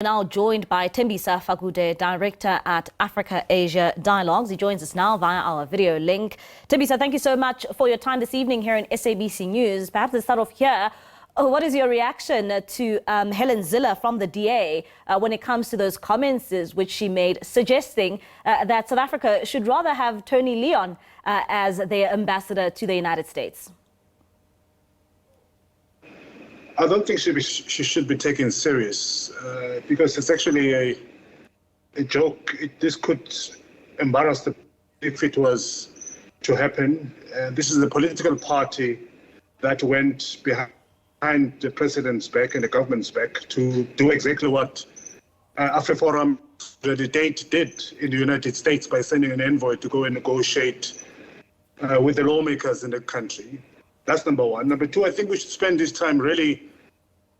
Now joined by Thembisa Fakude, Director at Africa-Asia Dialogues. He joins us now via our video link. Thembisa, thank you so much for your time this evening here in SABC News. Perhaps let's start off here. What is your reaction to Helen Zille from the DA when it comes to those comments which she made suggesting that South Africa should rather have Tony Leon as their ambassador to the United States? I don't think she should be taken serious because it's actually a joke. This could embarrass if it was to happen. This is a political party that went behind the president's back and the government's back to do exactly what AfriForum, the date, did in the United States by sending an envoy to go and negotiate with the lawmakers in the country. That's number one. Number two, I think we should spend this time really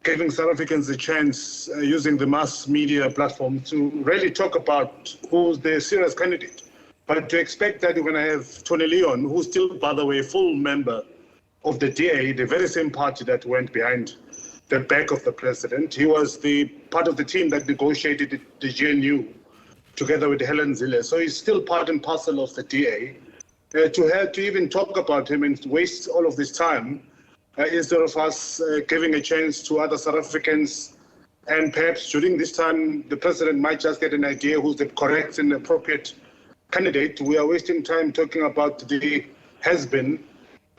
giving South Africans a chance using the mass media platform to really talk about who's the serious candidate. But to expect that you're going to have Tony Leon, who's still, by the way, a full member of the DA, the very same party that went behind the back of the president. He was the part of the team that negotiated the GNU together with Helen Zille. So he's still part and parcel of the DA. To have to even talk about him and waste all of this time instead of us giving a chance to other South Africans, and perhaps during this time the president might just get an idea who's the correct and appropriate candidate. We are wasting time talking about the has-been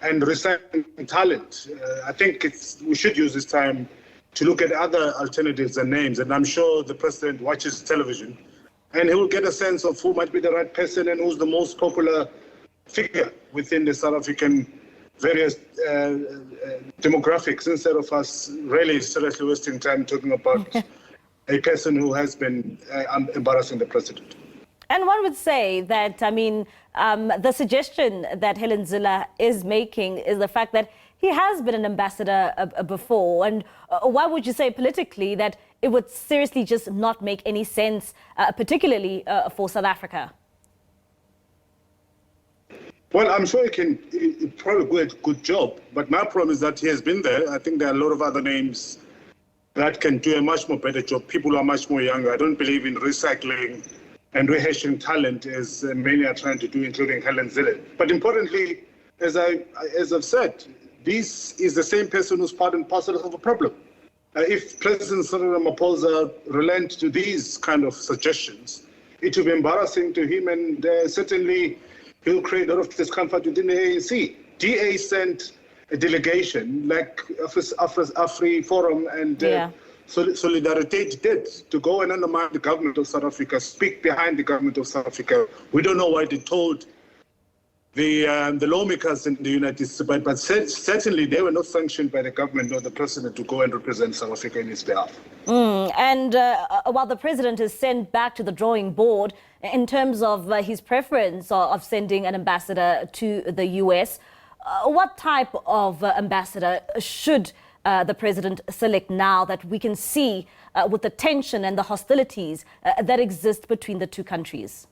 and recycling talent. I think we should use this time to look at other alternatives and names, and I'm sure the president watches television and he will get a sense of who might be the right person and who's the most popular figure within the South African various demographics, instead of us really seriously wasting time talking about a person who has been embarrassing the president. And one would say that, the suggestion that Helen Zille is making is the fact that he has been an ambassador before. And why would you say politically that it would seriously just not make any sense, particularly for South Africa? Well, I'm sure he probably do a good job, but my problem is that he has been there. I think there are a lot of other names that can do a much more better job. People who are much more younger. I don't believe in recycling and rehashing talent as many are trying to do, including Helen Zille. But importantly, as I've said, this is the same person who's part and parcel of a problem. If President Cyril Ramaphosa relent to these kind of suggestions, it will be embarrassing to him, and certainly he'll create a lot of discomfort within the ANC. DA sent a delegation like AfriForum and Solidarity did to go and undermine the government of South Africa, speak behind the government of South Africa. We don't know why they told the lawmakers in the United States, but certainly they were not sanctioned by the government or the president to go and represent South Africa in his behalf. And while the president is sent back to the drawing board in terms of his preference of sending an ambassador to the US, what type of ambassador should the president select now that we can see with the tension and the hostilities that exist between the two countries?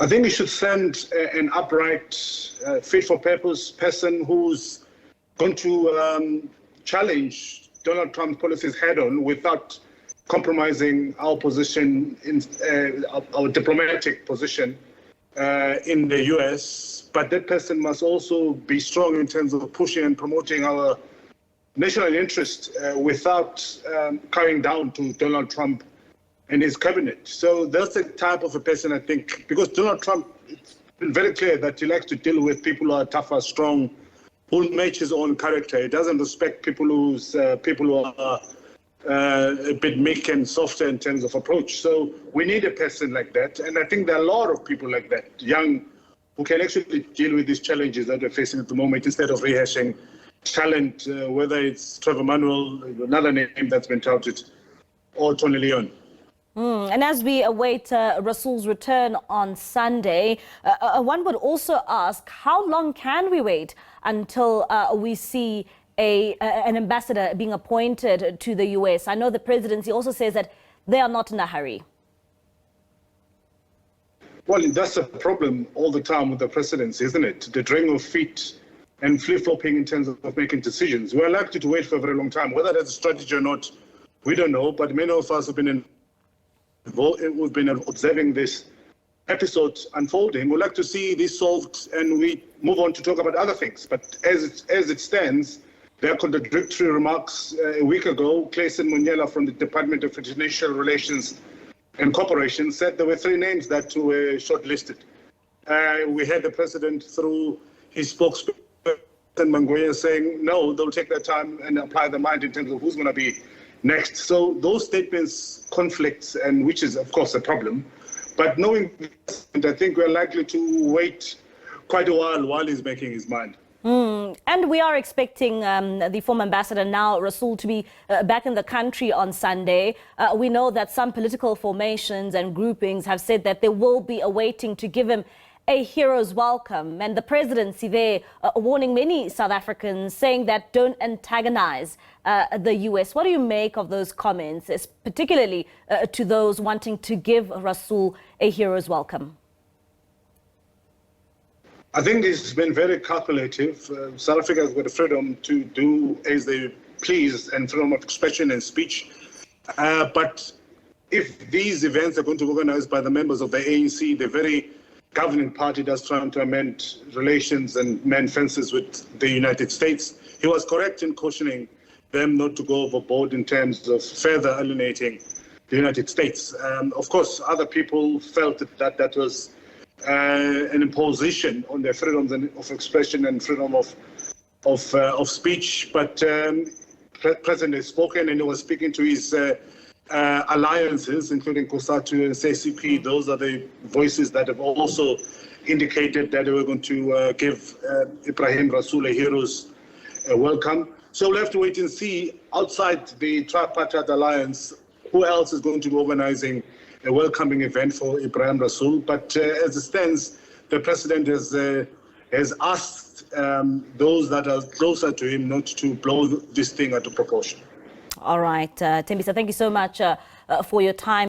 I think we should send an upright, fit-for-purpose person who's going to challenge Donald Trump's policies head-on without compromising our position, our diplomatic position in the US. But that person must also be strong in terms of pushing and promoting our national interest without coming down to Donald Trump and his cabinet. So that's the type of a person, I think, because Donald Trump, it's been very clear that he likes to deal with people who are tougher, strong, who match his own character. He doesn't respect people who are a bit meek and softer in terms of approach. So we need a person like that. And I think there are a lot of people like that, young, who can actually deal with these challenges that we're facing at the moment instead of rehashing talent, whether it's Trevor Manuel, another name that's been touted, or Tony Leon. And as we await Rasul's return on Sunday, one would also ask, how long can we wait until we see an ambassador being appointed to the US? I know the presidency also says that they are not in a hurry. Well, that's a problem all the time with the presidency, isn't it? The dragging of feet and flip-flopping in terms of making decisions. We're likely to wait for a very long time. Whether that's a strategy or not, We don't know, but many of us have been we've been observing this episode unfolding. We'd like to see this solved and we move on to talk about other things. But as it stands, there are contradictory remarks. A week ago, Clayson Munyela from the Department of International Relations and Cooperation said there were 3 names that were shortlisted. We had the president through his spokesperson, Mangoya, saying, no, they'll take their time and apply their mind in terms of who's going to be next. So those statements conflict, and which is, of course, a problem. But knowing this, I think we're likely to wait quite a while he's making his mind. And we are expecting the former ambassador now, Rasul, to be back in the country on Sunday. We know that some political formations and groupings have said that they will be awaiting to give him a hero's welcome. And the presidency there warning many South Africans, saying that don't antagonize the US. What do you make of those comments, particularly to those wanting to give Rasul a hero's welcome? I think it's been very calculative. South Africa has got the freedom to do as they please and freedom of expression and speech. But if these events are going to be organized by the members of the ANC, the very governing party that's trying to amend relations and mend fences with the United States, he was correct in cautioning them not to go overboard in terms of further alienating the United States. Of course, other people felt that was an imposition on their freedoms of expression and freedom of speech. But President has spoken, and he was speaking to his alliances, including COSATU and SABC. Those are the voices that have also indicated that they were going to give Ibrahim Rasul a hero's welcome. So we'll have to wait and see outside the tripartite alliance who else is going to be organizing a welcoming event for Ibrahim Rasul. But as it stands, the president has asked those that are closer to him not to blow this thing out of proportion. All right, Thembisa, thank you so much for your time.